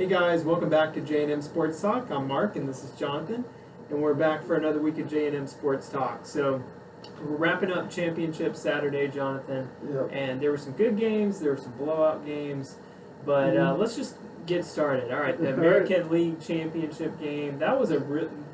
Hey guys, welcome back to J&M Sports Talk. I'm Mark and this is Jonathan, and we're back for another week of J&M Sports Talk. So we're wrapping up championship Saturday, Jonathan, Yep. and there were some good games, there were some blowout games, but let's just get started. All right, the American League Championship game, that was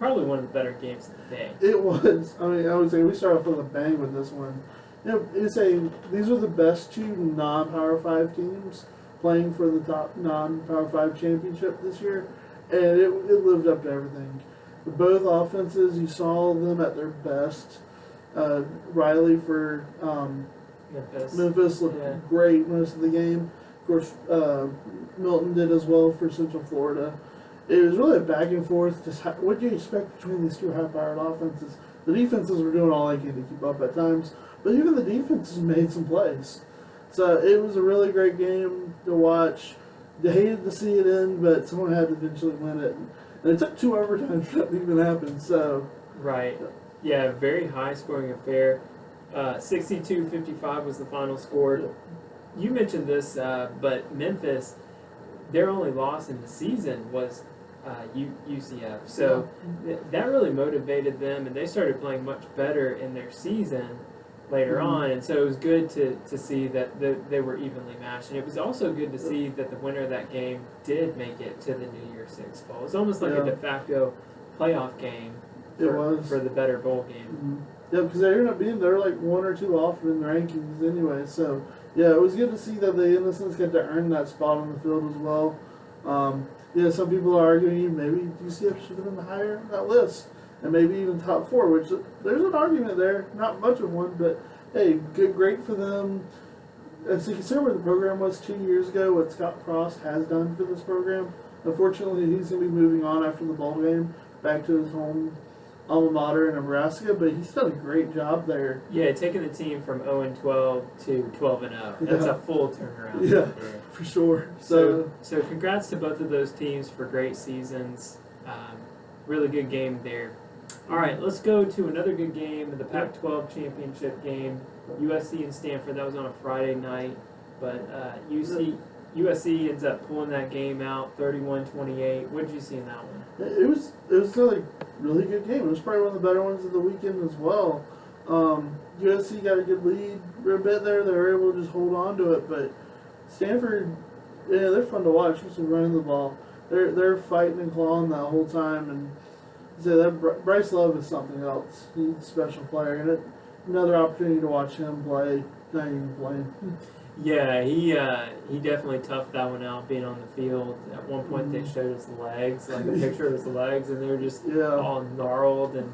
probably one of the better games of the day. It was. I mean, I would say we started off with a bang with this one. These are the best two non-Power 5 teams playing for the top non-Power 5 championship this year, and it lived up to everything. Both offenses, you saw them at their best. Riley for Memphis looked great most of the game. Of course, Milton did as well for Central Florida. It was really a back and forth. Just what do you expect between these two high-powered offenses? The defenses were doing all they could to keep up at times, but even the defenses made some plays. So it was a really great game to watch. They hated to see it end, but someone had to eventually win it. And it took 2 overtimes for that to even happen. So Right. Yeah, very high-scoring affair. 62-55 was the final score. You mentioned this, but Memphis, their only loss in the season was UCF. So that really motivated them, and they started playing much better in their season later on. And so it was good to see that they were evenly matched. And it was also good to see that the winner of that game did make it to the New Year's Six Bowl. It was almost like a de facto playoff game for the better bowl game. Yeah, because they ended up being they're like 1 or 2 off in the rankings anyway. So yeah, it was good to see that the Innocents get to earn that spot on the field as well. Yeah, some people are arguing maybe UCF should have been higher on that list and maybe even top 4, which there's an argument there. Not much of one, but hey, great for them. As you consider where the program was 2 years ago, what Scott Frost has done for this program. Unfortunately, he's going to be moving on after the bowl game back to his home alma mater in Nebraska, but he's done a great job there. Yeah, taking the team from 0-12 to 12-0. That's a full turnaround. Yeah, right there. for sure. So congrats to both of those teams for great seasons. Really good game there. All right, let's go to another good game, the Pac-12 championship game, USC and Stanford. That was on a Friday night, but USC ends up pulling that game out 31-28. What did you see in that one? It was a really good game. It was probably one of the better ones of the weekend as well. USC got a good lead for a bit there. They were able to just hold on to it, but Stanford, yeah, they're fun to watch. Just running the ball, they're fighting and clawing that whole time. And so that Bryce Love is something else. He's a special player, and another opportunity to watch him play. Not even playing. Yeah, he definitely toughed that one out being on the field. At one point they showed his legs, like a picture of his legs, and they were just all gnarled. And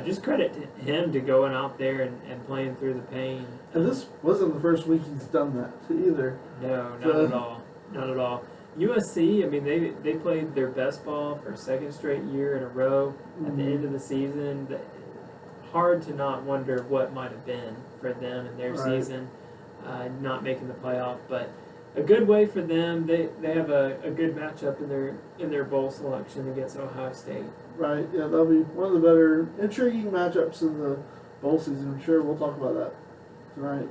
just credit to him to going out there and playing through the pain. And this wasn't the first week he's done that either. No, not at all. Not at all. USC, I mean, they played their best ball for a second straight year in a row at the end of the season. Hard to not wonder what might have been for them in their season. Not making the playoff, but a good way for them. They have a good matchup in their bowl selection against Ohio State. Right, yeah, that'll be one of the better intriguing matchups in the bowl season. I'm sure we'll talk about that tonight.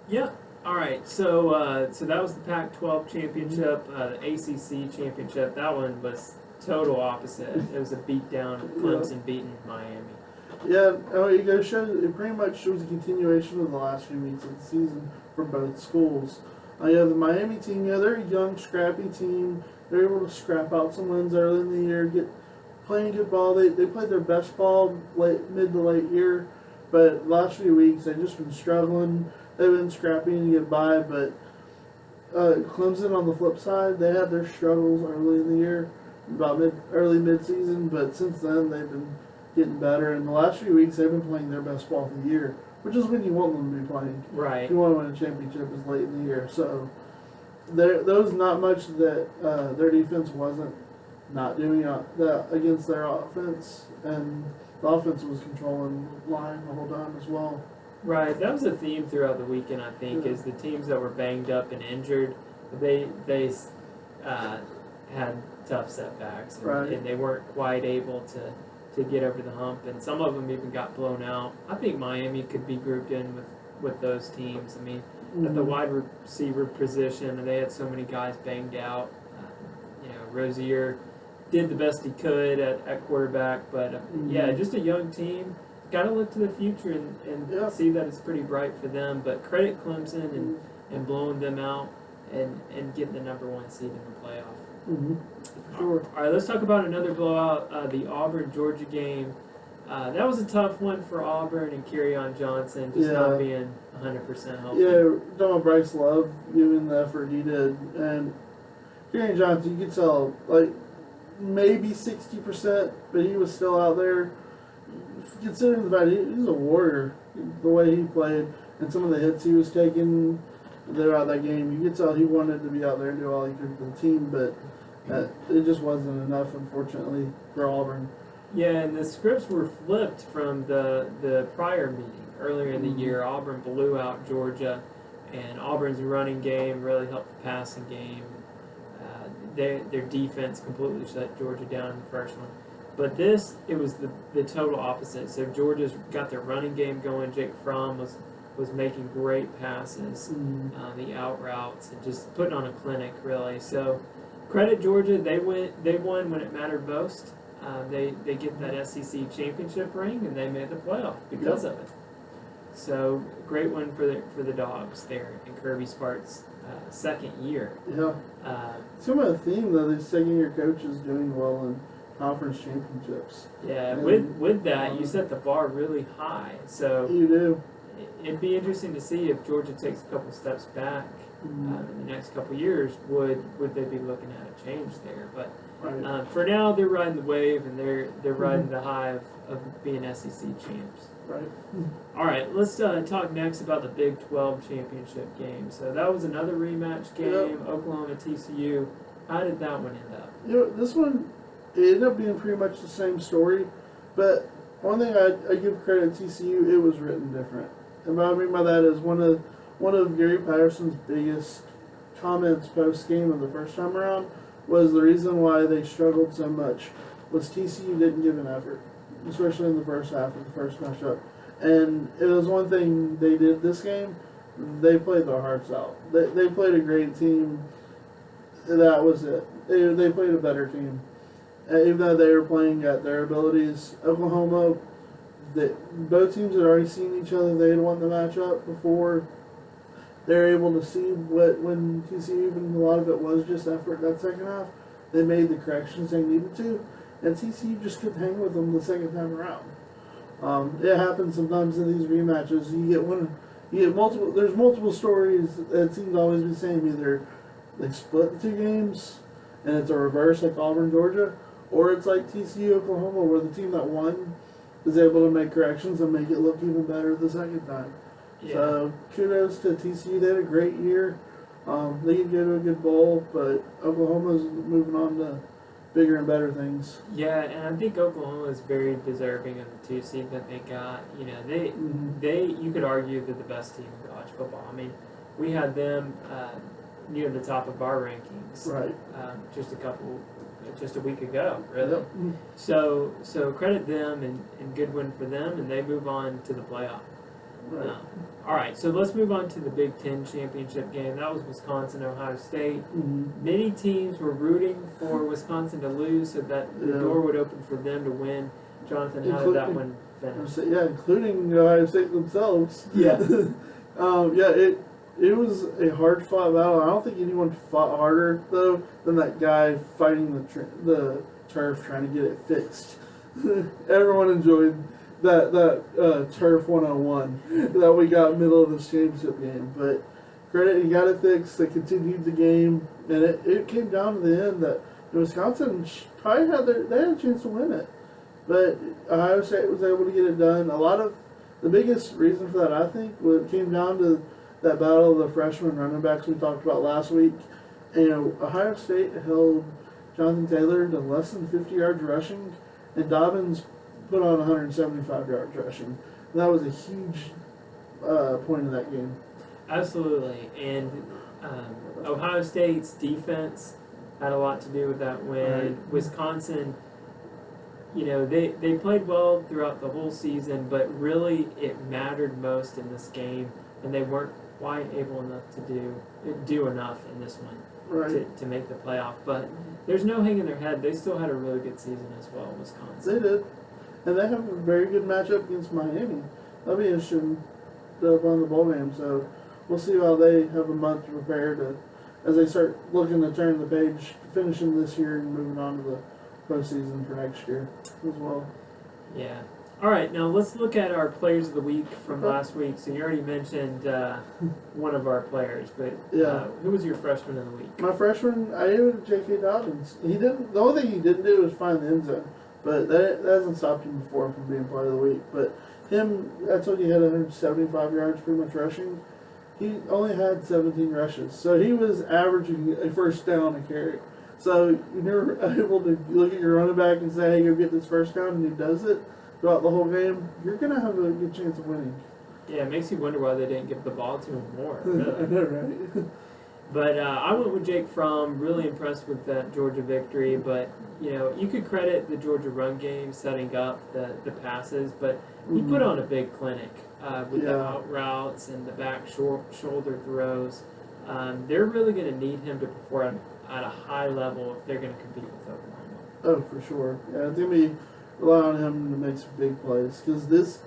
Yeah. All right. So that was the Pac-12 championship, the ACC championship. That one was total opposite. It was a beatdown. Clemson beating Miami. Yeah, it pretty much shows a continuation of the last few weeks of the season for both schools. You have the Miami team. Yeah, they're a young, scrappy team. They're able to scrap out some wins early in the year, playing good ball. They played their best ball mid to late year, but the last few weeks they've just been struggling. They've been scrapping to get by, but Clemson on the flip side, they had their struggles early in the year, about early mid-season, but since then they've been getting better. And the last few weeks they've been playing their best ball of the year, which is when you want them to be playing. Right. If you want to win a championship is late in the year. So there was not much that their defense wasn't not doing that against their offense, and the offense was controlling the line the whole time as well. Right, that was a theme throughout the weekend. I think is the teams that were banged up and injured, they had tough setbacks, and they weren't quite able to get over the hump. And some of them even got blown out. I think Miami could be grouped in with those teams. I mean, at the wide receiver position, and they had so many guys banged out. Rozier did the best he could at quarterback, but yeah, just a young team. Got to look to the future and see that it's pretty bright for them. But credit Clemson and blowing them out and getting the #1 seed in the playoff. Mm-hmm. Sure. All right, let's talk about another blowout, the Auburn-Georgia game. That was a tough one for Auburn and Kerryon Johnson, just not being 100% healthy. Yeah, talking about Bryce Love giving the effort he did, and Kerryon Johnson, you could tell like maybe 60%, but he was still out there. Considering the fact he's a warrior, the way he played and some of the hits he was taking throughout that game, you could tell he wanted to be out there and do all he could for the team, but it just wasn't enough, unfortunately, for Auburn. Yeah, and the scripts were flipped from the prior meeting earlier in the year. Auburn blew out Georgia, and Auburn's running game really helped the passing game. Their defense completely shut Georgia down in the first one. But it was the total opposite. So Georgia's got their running game going. Jake Fromm was making great passes, the out routes, and just putting on a clinic, really. So credit Georgia. They won when it mattered most. They get that SEC championship ring, and they made the playoff because of it. So great one for the Dogs there in Kirby Smart's second year. Yeah. Some of the theme though, these second-year coaches doing well in conference championships. Yeah, with that, you set the bar really high. So you do. It'd be interesting to see if Georgia takes a couple steps back in the next couple years. Would they be looking at a change there? But for now, they're riding the wave and they're riding the high of being SEC champs. Right. All right, let's talk next about the Big 12 championship game. So that was another rematch game. Oklahoma TCU. How did that one end up? This one it ended up being pretty much the same story, but one thing I give credit to TCU, it was written different. And what I mean by that is one of Gary Patterson's biggest comments post game of the first time around was the reason why they struggled so much was TCU didn't give an effort, especially in the first half of the first matchup. And it was one thing they did this game. They played their hearts out. They played a great team. That was it. They played a better team. Even though they were playing at their abilities, Oklahoma, both teams had already seen each other. They had won the matchup before. They were able to see when TCU, even a lot of it was just effort that second half, they made the corrections they needed to, and TCU just couldn't hang with them the second time around. It happens sometimes in these rematches. You get multiple. There's multiple stories that seem to always be the same. Either they split the two games, and it's a reverse like Auburn, Georgia, or it's like TCU, Oklahoma, where the team that won is able to make corrections and make it look even better the second time. Yeah. So kudos to TCU. They had a great year. They can go to a good bowl, but Oklahoma's moving on to bigger and better things. Yeah, and I think Oklahoma is very deserving of the 2 seed that they got. They you could argue they're the best team in college football. I mean, we had them near the top of our rankings, Right. just a week ago, really. Yep. So credit them and good win for them, and they move on to the playoff. Right. All right, so let's move on to the Big Ten championship game. That was Wisconsin-Ohio State. Many teams were rooting for Wisconsin to lose so that the door would open for them to win. Jonathan, how did that one finish? Yeah, including Ohio State themselves. Yeah. It was a hard fought battle. I don't think anyone fought harder though than that guy fighting the turf trying to get it fixed. Everyone enjoyed that turf 101 that we got middle of this championship game. But credit, he got it fixed. They continued the game, and it came down to the end that Wisconsin probably had a chance to win it, but Ohio State was able to get it done. A lot of the biggest reason for that, I think, came down to that battle of the freshman running backs we talked about last week. And, Ohio State held Jonathan Taylor to less than 50 yards rushing, and Dobbins put on 175 yards rushing. And that was a huge point of that game. Absolutely, and Ohio State's defense had a lot to do with that win. Right. Wisconsin, they played well throughout the whole season, but really it mattered most in this game, and they weren't quite able enough to do enough in this one. Right. to make the playoff. But there's no hanging their head. They still had a really good season as well, Wisconsin. They did. And they have a very good matchup against Miami. That'll be interesting up on the bowl game. So we'll see how they have a month to prepare to, as they start looking to turn the page, finishing this year and moving on to the postseason for next year as well. Yeah. All right, now let's look at our players of the week from Okay. last week. So you already mentioned one of our players, but Yeah. who was your freshman of the week? My freshman, I gave it to J.K. Dobbins. He didn't. The only thing he didn't do was find the end zone, but that hasn't stopped him before from being player of the week. But him, I told you, he had 175 yards, pretty much rushing. He only had 17 rushes, so he was averaging a first down a carry. So you're able to look at your running back and say, "Hey, go get this first down," and he does it throughout the whole game. You're gonna have a good chance of winning. Yeah, it makes you wonder why they didn't give the ball to him more. I Really. know, right? But I went with Jake Fromm. Really impressed with that Georgia victory. But you could credit the Georgia run game setting up the passes, but he put on a big clinic with the Yeah. out routes and the back shoulder throws. They're really going to need him to perform at a high level if they're going to compete with Oklahoma. Oh, for sure. Yeah, it's gonna be rely on him to make some big plays because this.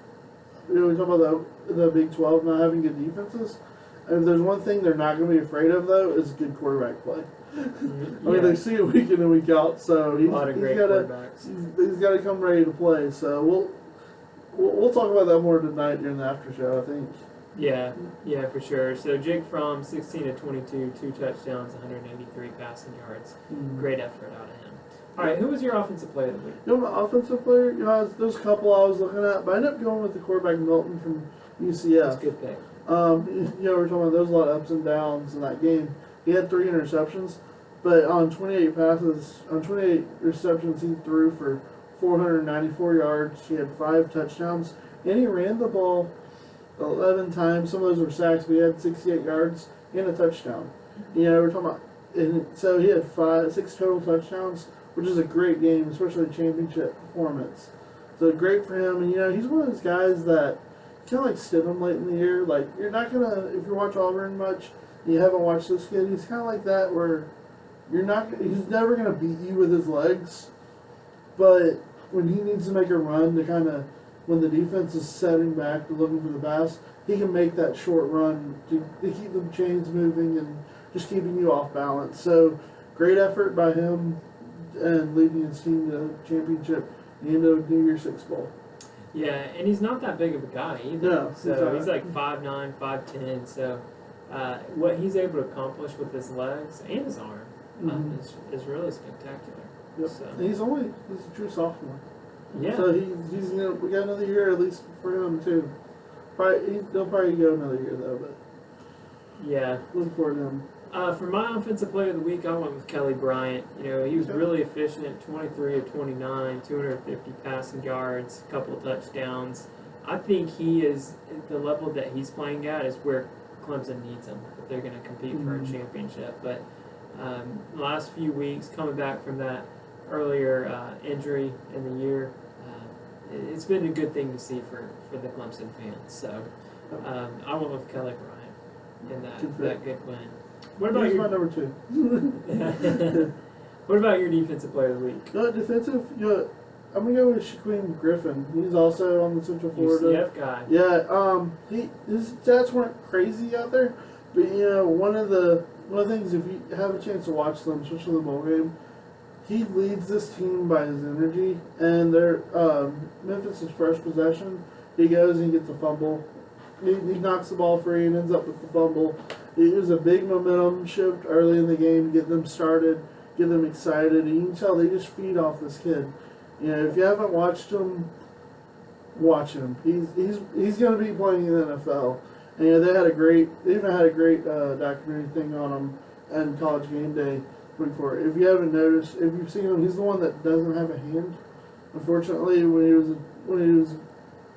We talk about the Big 12 not having good defenses. And if there's one thing they're not going to be afraid of, though, is good quarterback play. I mean, they see it week in and week out, so a lot of great quarterbacks. he's got to come ready to play. So we'll talk about that more tonight during the after show, I think. Yeah, for sure. So Jake Fromm, 16 to 22, 2 touchdowns, 183 passing yards. Great effort out of him. All right, who was your offensive player of the week? You know, my offensive player, there's a couple I was looking at, but I ended up going with the quarterback Milton from UCF. That's a good pick. We're talking about there's a lot of ups and downs in that game. He had 3 interceptions, but on 28 receptions, he threw for 494 yards. He had 5 touchdowns, and he ran the ball 11 times. Some of those were sacks, but he had 68 yards and a touchdown. We're talking about, and so he had 6 total touchdowns, which is a great game, especially a championship performance. So great for him, and he's one of those guys that kind of like Stidham late in the year. Like, you're not gonna, if you watch Auburn much, and you haven't watched this kid, he's kind of like that where he's never gonna beat you with his legs, but when he needs to make a run to kind of, when the defense is setting back to looking for the pass, he can make that short run to keep the chains moving and just keeping you off balance. So great effort by him and leading his team to the championship and a New Year's Six Bowl. Yeah, and he's not that big of a guy either. No, So he's like 5'9", 5'10". So what he's able to accomplish with his legs and his arm is really spectacular. Yep. So, And he's a true sophomore. yeah. So he's we got another year at least for him too. They'll probably go another year though, but Yeah. look forward to him. For my offensive player of the week, I went with Kelly Bryant. He was Okay. really efficient, 23 of 29, 250 passing yards, a couple of touchdowns. I think he is, the level that he's playing at is where Clemson needs him if they're going to compete for a championship. But the last few weeks, coming back from that earlier injury in the year, it's been a good thing to see for the Clemson fans. So I went with Kelly Bryant in that good win. What about He's my your number 2. What about your defensive player of the week? Defensive, I'm gonna go with Shaquem Griffin. He's also on the Central Florida. UCF guy. Yeah, his stats weren't crazy out there, but one of the things, if you have a chance to watch them, especially the bowl game, he leads this team by his energy. And their Memphis' first possession, he goes and he gets a fumble. He knocks the ball free and ends up with the fumble. It was a big momentum shift early in the game, get them started, get them excited, and you can tell they just feed off this kid. If you haven't watched him, watch him. He's going to be playing in the NFL. And they even had a great documentary thing on him and College Game Day before. If you haven't noticed, if you've seen him, he's the one that doesn't have a hand. Unfortunately, when he was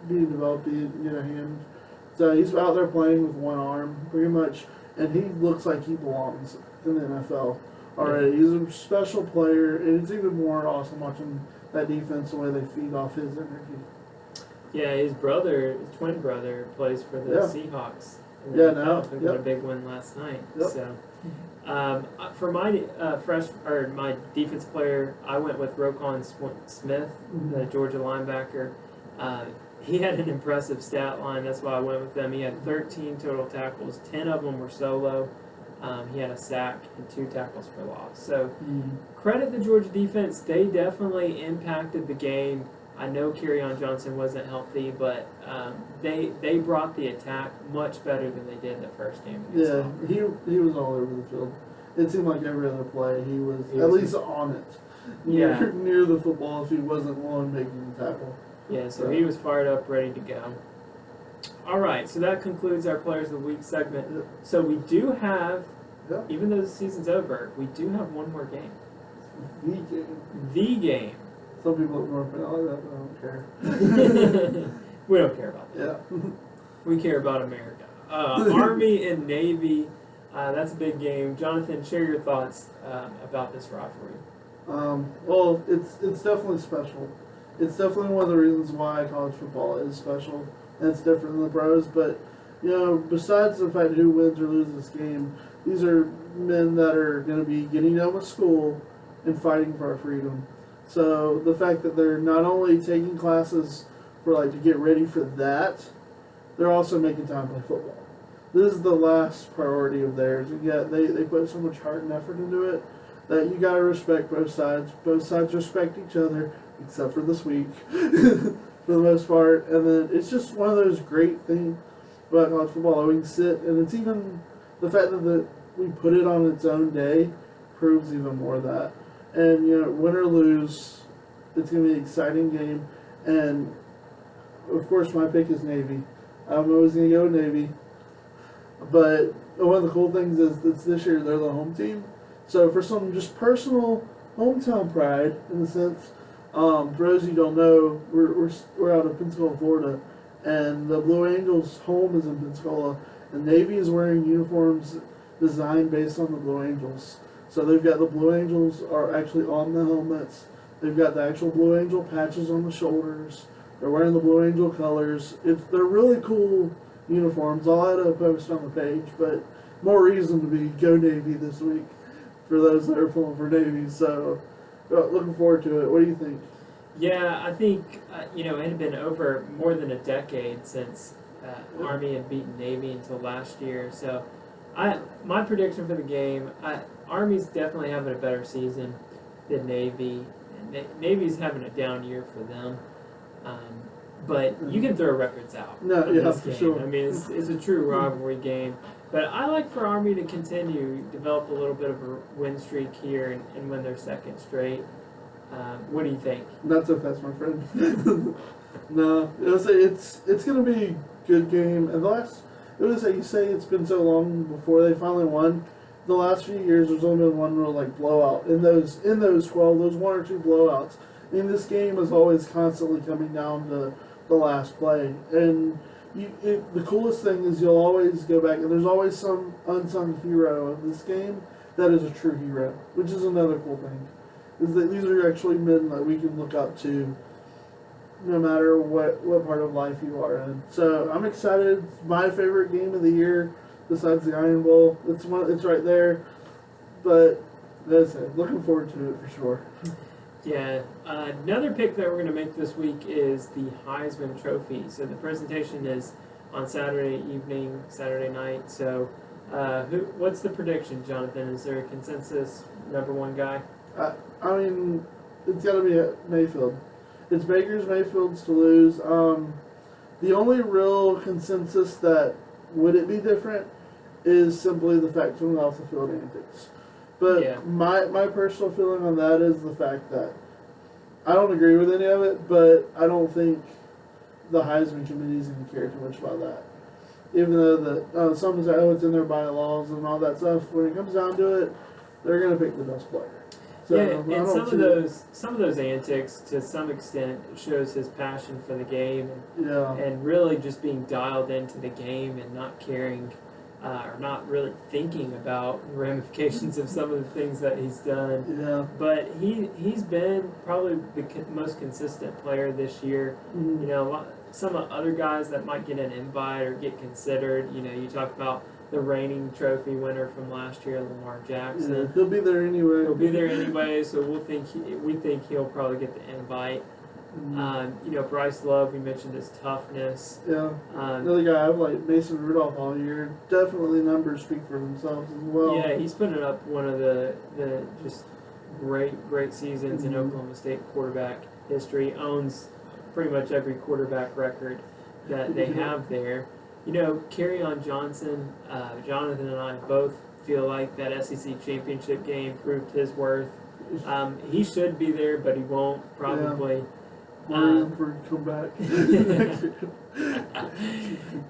being developed, he didn't get a hand. So he's out there playing with one arm, pretty much, and he looks like he belongs in the NFL already. He's a special player, and it's even more awesome watching that defense, the way they feed off his energy. Yeah, his twin brother, plays for the Yeah. Seahawks. Yeah, now, They got a big win last night. Yep. So For my my defense player, I went with Roquan Smith, the Georgia linebacker. He had an impressive stat line. That's why I went with him. He had 13 total tackles. 10 of them were solo. He had a sack and 2 tackles for loss. So credit the Georgia defense. They definitely impacted the game. I know Kerryon Johnson wasn't healthy, but they brought the attack much better than they did the first game. Yeah, he was all over the field. It seemed like every other play he was at least on it. Near the football if he wasn't the one making the tackle. Yeah, so he was fired up, ready to go. All right, so that concludes our Players of the Week segment. Yep. So we do have, Yep. even though the season's over, we do have one more game. The game. The game. Some people at North Valley that, but I don't care. We don't care about that. Yeah. We care about America. Army and Navy, that's a big game. Jonathan, share your thoughts about this rivalry. Well, it's definitely special. It's definitely one of the reasons why college football is special. And it's different than the pros. But, besides the fact who wins or loses this game, these are men that are going to be getting done with school and fighting for our freedom. So the fact that they're not only taking classes for to get ready for that, they're also making time to play football. This is the last priority of theirs. And yet they put so much heart and effort into it that you gotta respect both sides. Both sides respect each other, except for this week, for the most part. And then it's just one of those great things about college football. We can sit, and it's even the fact that we put it on its own day proves even more of that. And win or lose, it's gonna be an exciting game. And of course, my pick is Navy. I'm always gonna go Navy. But one of the cool things is that this year they're the home team. So for some just personal hometown pride, in the sense, for those you don't know, we're out of Pensacola, Florida, and the Blue Angels' home is in Pensacola, and Navy is wearing uniforms designed based on the Blue Angels. So they've got the Blue Angels are actually on the helmets. They've got the actual Blue Angel patches on the shoulders. They're wearing the Blue Angel colors. They're really cool uniforms. I'll add a post on the page, but more reason to be go Navy this week for those that are pulling for Navy. So looking forward to it. What do you think? Yeah, I think it had been over more than a decade since Army had beaten Navy until last year. So my prediction for the game, Army's definitely having a better season than Navy. Navy's having a down year for them. But you can throw records out. No, yeah, this for game. sure. I mean, it's a true rivalry game. But I like for Army to continue, develop a little bit of a win streak here and win their second straight. What do you think? Not so fast, my friend. No, it's going to be a good game. And you say it's been so long before they finally won. The last few years, there's only been one real blowout. In those 12, those 1 or 2 blowouts. I mean, this game is always constantly coming down to the last play. And the coolest thing is you'll always go back, and there's always some unsung hero of this game that is a true hero, which is another cool thing. Is that these are actually men that we can look up to no matter what part of life you are in. So I'm excited. It's my favorite game of the year besides the Iron Bowl. It's right there. But that's it. Looking forward to it for sure. Yeah. Another pick that we're going to make this week is the Heisman Trophy. So the presentation is on Saturday evening, Saturday night. So what's the prediction, Jonathan? Is there a consensus number one guy? I mean, it's got to be at Mayfield. It's Baker's Mayfield's to lose. The only real consensus that would it be different is simply the fact of off the field antics. But yeah. my personal feeling on that is the fact that I don't agree with any of it, but I don't think the Heisman committee is going to care too much about that. Even though some say, it's in their bylaws and all that stuff, when it comes down to it, they're going to pick the best player. So, yeah, and some of those antics, to some extent, shows his passion for the game, and really just being dialed into the game and not caring, or not really thinking about the ramifications of some of the things that he's done. Yeah. But he's been probably the most consistent player this year. Mm-hmm. Some other guys that might get an invite or get considered. You talk about the reigning trophy winner from last year, Lamar Jackson. Yeah, he'll be there anyway. He'll be there anyway, so we think he'll probably get the invite. Bryce Love, we mentioned his toughness. Yeah. Another guy I've liked, Mason Rudolph, all year. Definitely numbers speak for themselves as well. Yeah, he's putting up one of the just great seasons in Oklahoma State quarterback history. Owns pretty much every quarterback record that they have there. Kerryon Johnson, Jonathan and I both feel like that SEC championship game proved his worth. He should be there, but he won't probably. For comeback.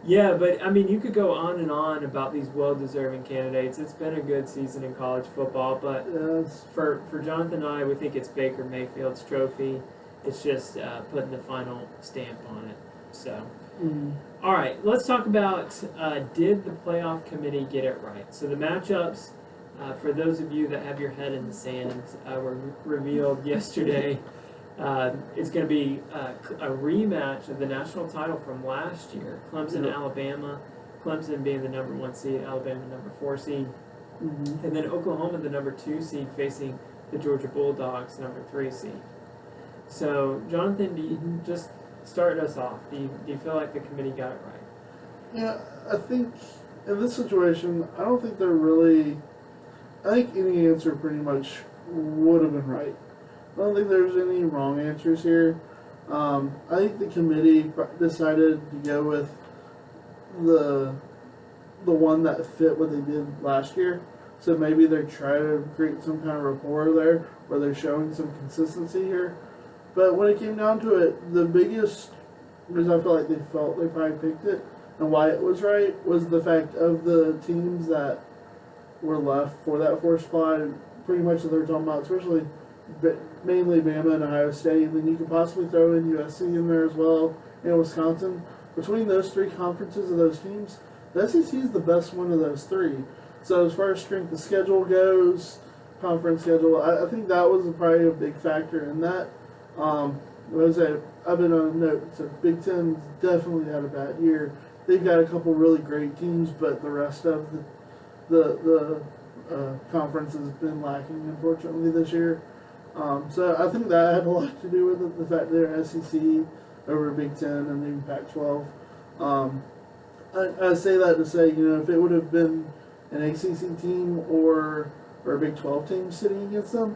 Yeah, but you could go on and on about these well-deserving candidates. It's been a good season in college football, but Yes. for Jonathan and I, we think it's Baker Mayfield's trophy. It's just putting the final stamp on it. So, all right, let's talk about did the playoff committee get it right? So the matchups, for those of you that have your head in the sand, were revealed yesterday. It's going to be a rematch of the national title from last year. Clemson, Alabama. Clemson being the number 1 seed, Alabama number 4 seed. And then Oklahoma, the number 2 seed, facing the Georgia Bulldogs, number 3 seed. So, Jonathan, do you just start us off? Do you feel like the committee got it right? Yeah, I think in this situation, I don't think they're really. I think any answer pretty much would have been right. I don't think there's any wrong answers here. I think the committee decided to go with the one that fit what they did last year. So maybe they're trying to create some kind of rapport there where they're showing some consistency here. But when it came down to it, the biggest reason I felt like they probably picked it and why it was right was the fact of the teams that were left for that 4th spot, pretty much that they're talking about, especially mainly Bama and Ohio State, and then you could possibly throw in USC in there as well, and Wisconsin. Between those 3 conferences of those teams, the SEC is the best one of those 3. So as far as strength of schedule goes, conference schedule, I think that was probably a big factor in that. I've been on a note, so Big Ten's definitely had a bad year. They've got a couple really great teams, but the rest of the conference has been lacking, unfortunately, this year. So I think that had a lot to do with it, the fact they're SEC over Big Ten and even Pac-12. I say that to say, if it would have been an ACC team or a Big 12 team sitting against them,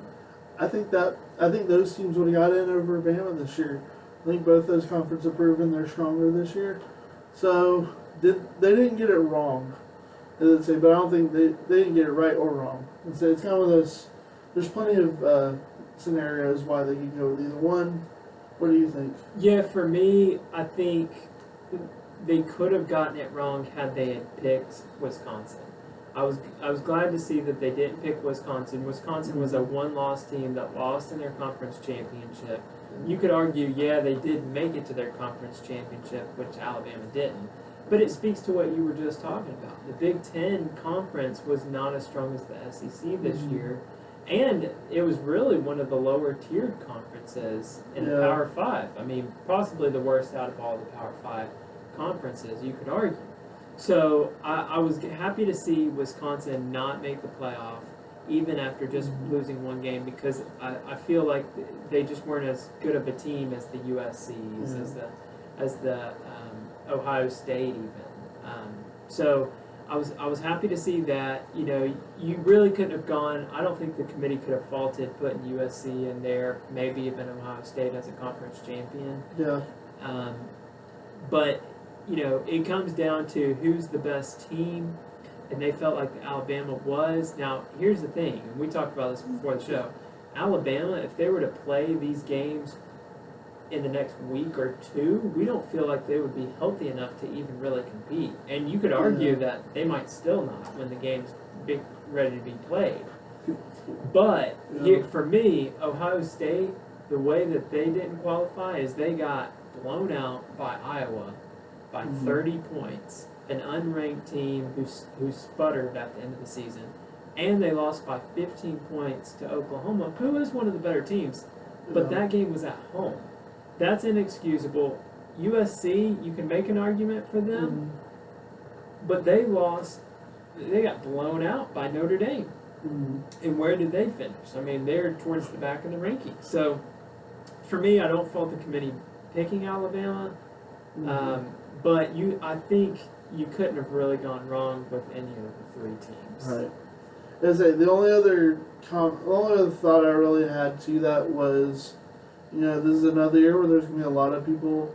I think those teams would have got in over Bama this year. I think both those conferences have proven they're stronger this year. So they didn't get it wrong, as I say, but I don't think they didn't get it right or wrong. And so it's kind of one of those. There's plenty of scenarios why they could go with either one. What do you think? Yeah, for me, I think they could have gotten it wrong had they had picked Wisconsin. I was glad to see that they didn't pick Wisconsin. Wisconsin was a 1-loss team that lost in their conference championship. You could argue, they did make it to their conference championship, which Alabama didn't. But it speaks to what you were just talking about. The Big Ten conference was not as strong as the SEC this year. And it was really one of the lower tiered conferences in the Power 5. Possibly the worst out of all the Power 5 conferences, you could argue. So I was happy to see Wisconsin not make the playoff, even after just losing one game, because I feel like they just weren't as good of a team as the USCs, as the Ohio State even. So I was happy to see that. You really couldn't have gone. I don't think the committee could have faulted putting USC in there, maybe even Ohio State as a conference champion. Yeah. But it comes down to who's the best team, and they felt like Alabama was. Now, here's the thing, and we talked about this before the show. Alabama, if they were to play these games in the next week or 2, we don't feel like they would be healthy enough to even really compete. And you could argue that they might still not when the game's ready to be played. But here, for me, Ohio State, the way that they didn't qualify is they got blown out by Iowa by 30 points, an unranked team who sputtered at the end of the season. And they lost by 15 points to Oklahoma, who is one of the better teams. But that game was at home. That's inexcusable. USC, you can make an argument for them, but they lost they got blown out by Notre Dame. And where did they finish? I mean, they're towards the back of the rankings. So, for me, I don't fault the committee picking Alabama, but I think you couldn't have really gone wrong with any of the three teams. Right. The only other thought I really had to that was, this is another year where there's going to be a lot of people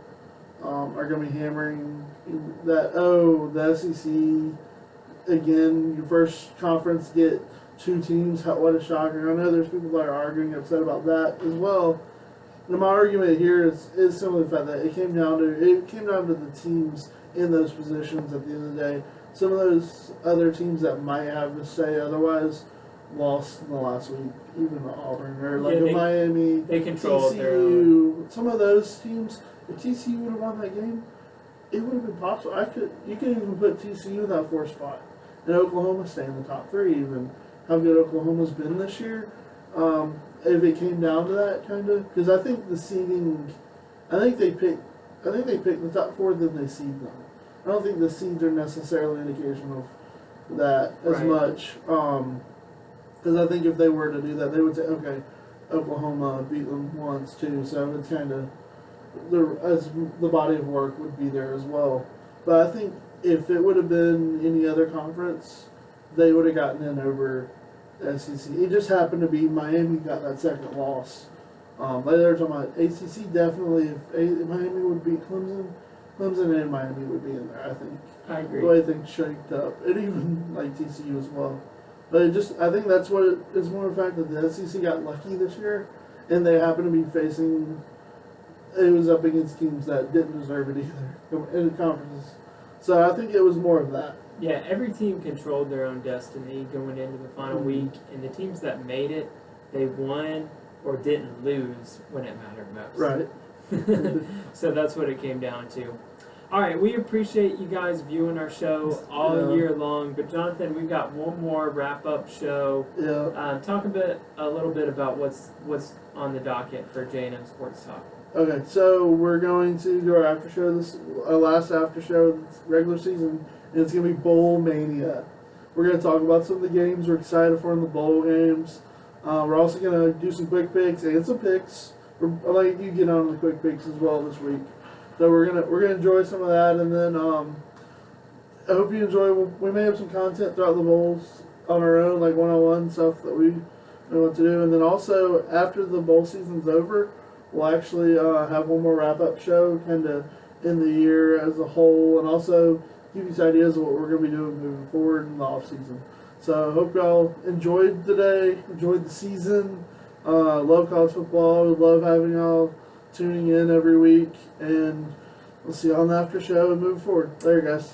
are going to be hammering that, the SEC, again, your first conference, get two teams, what a shocker. I know there's people that are arguing, upset about that as well. And my argument here is simply the fact that it came down to the teams in those positions at the end of the day. Some of those other teams that might have to say otherwise lost in the last week, even Auburn or Miami, they controlled TCU. their own. Some of those teams, if TCU would have won that game, it would have been possible. You could even put TCU in that 4th spot, and Oklahoma stay in the top 3. Even how good Oklahoma's been this year. If it came down to that, kind of, because I think the seeding, I think they pick the top 4, then they seed them. I don't think the seeds are necessarily an indication of that as much. Because I think if they were to do that, they would say, okay, Oklahoma beat them once too, so it's kind of the body of work would be there as well. But I think if it would have been any other conference, they would have gotten in over SEC. It just happened to be Miami got that second loss. Like they were talking about ACC, definitely if Miami would beat Clemson and Miami would be in there, I think. I agree. The way things shaped up. And even like TCU as well. But I think that's what it's more the fact that the SEC got lucky this year and they happen to be facing, it was up against teams that didn't deserve it either in the conferences. So I think it was more of that. Yeah, every team controlled their own destiny going into the final week, and the teams that made it, they won or didn't lose when it mattered most. Right. So that's what it came down to. All right, we appreciate you guys viewing our show all year long. But Jonathan, we've got one more wrap-up show. Yeah. Talk a little bit about what's on the docket for J&M Sports Talk. Okay, so we're going to do our after show. Our last after show this regular season, and it's gonna be Bowl Mania. We're gonna talk about some of the games we're excited for in the bowl games. We're also gonna do some quick picks and some picks. I'll let you get on the quick picks as well this week. So we're gonna enjoy some of that, and then I hope you enjoy. We may have some content throughout the bowls on our own, like one-on-one stuff that we know what to do, and then also after the bowl season's over, we'll actually have one more wrap-up show, kind of in the year as a whole, and also give you some ideas of what we're gonna be doing moving forward in the off season. So I hope y'all enjoyed today, enjoyed the season. Love college football. Love having y'all tuning in every week, and we'll see you on the after show and move forward. Later, guys.